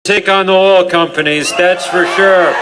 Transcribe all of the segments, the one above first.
take on the oil companies, that's for sure.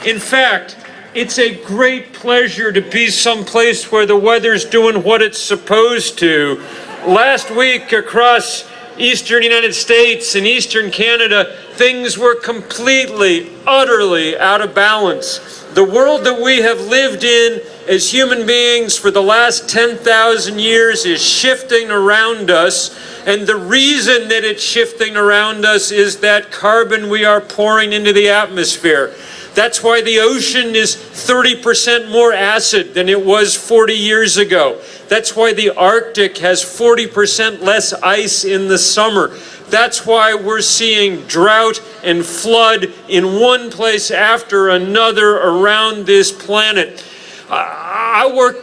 In fact, it's a great pleasure to be someplace where the weather's doing what it's supposed to. Last week across eastern United States and eastern Canada, things were completely, utterly out of balance. The world that we have lived in as human beings for the last 10,000 years is shifting around us. And the reason that it's shifting around us is that carbon we are pouring into the atmosphere. That's why the ocean is 30% more acid than it was 40 years ago. That's why the Arctic has 40% less ice in the summer. That's why we're seeing drought and flood in one place after another around this planet. Our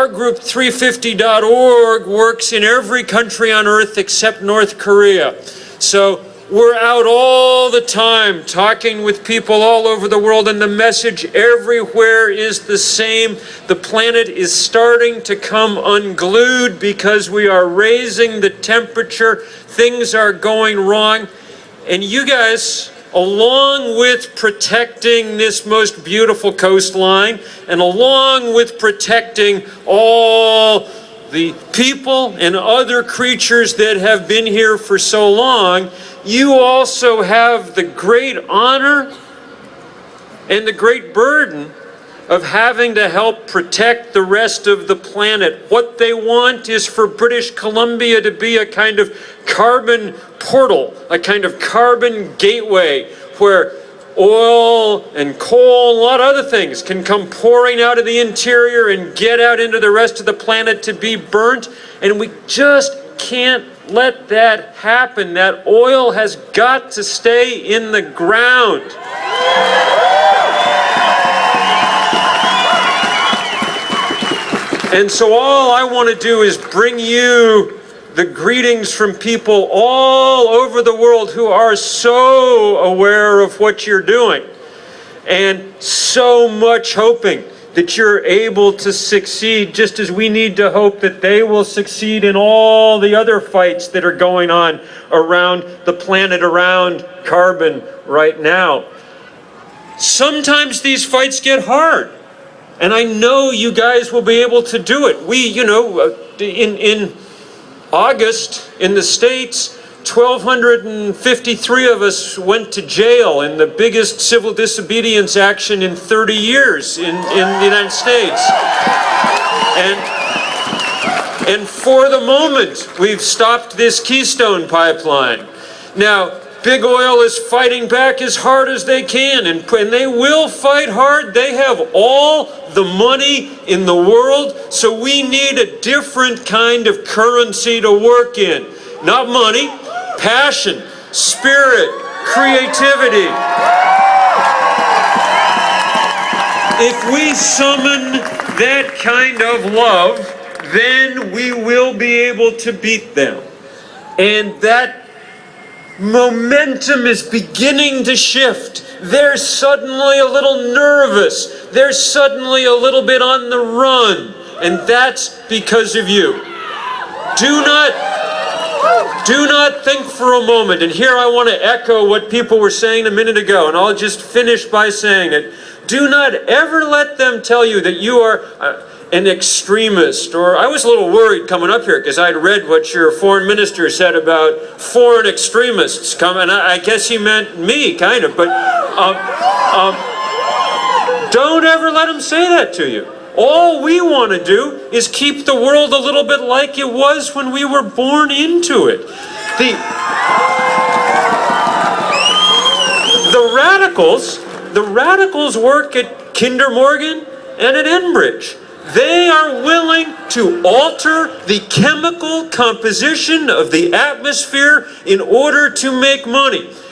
group 350.org works in every country on earth except North Korea. So we're out all the time talking with people all over the world, and the message everywhere is the same. The planet is starting to come unglued because we are raising the temperature. Things are going wrong. And you guys, along with protecting this most beautiful coastline, and along with protecting all the people and other creatures that have been here for so long, you also have the great honor and the great burden of having to help protect the rest of the planet. What they want is for British Columbia to be a kind of carbon portal, a kind of carbon gateway where oil and coal and a lot of other things can come pouring out of the interior and get out into the rest of the planet to be burnt. And we just can't let that happen. That oil has got to stay in the ground. And so all I want to do is bring you the greetings from people all over the world who are so aware of what you're doing and so much hoping that you're able to succeed, just as we need to hope that they will succeed in all the other fights that are going on around the planet, around carbon right now. Sometimes these fights get hard, and I know you guys will be able to do it. In August in the States, 1,253 of us went to jail in the biggest civil disobedience action in 30 years in the United States. And for the moment, we've stopped this Keystone pipeline. Now, Big Oil is fighting back as hard as they can, and they will fight hard. They have all the money in the world, so we need a different kind of currency to work in. Not money, passion, spirit, creativity. If we summon that kind of love, then we will be able to beat them. And that momentum is beginning to shift. They're suddenly a little nervous. They're suddenly a little bit on the run. And that's because of you. Do not think for a moment, and here I want to echo what people were saying a minute ago, and I'll just finish by saying it. Do not ever let them tell you that you are an extremist. Or I was a little worried coming up here because I'd read what your foreign minister said about foreign extremists coming. I guess he meant me, kind of, but don't ever let them say that to you. All we want to do is keep the world a little bit like it was when we were born into it. The radicals work at Kinder Morgan and at Enbridge. They are willing to alter the chemical composition of the atmosphere in order to make money.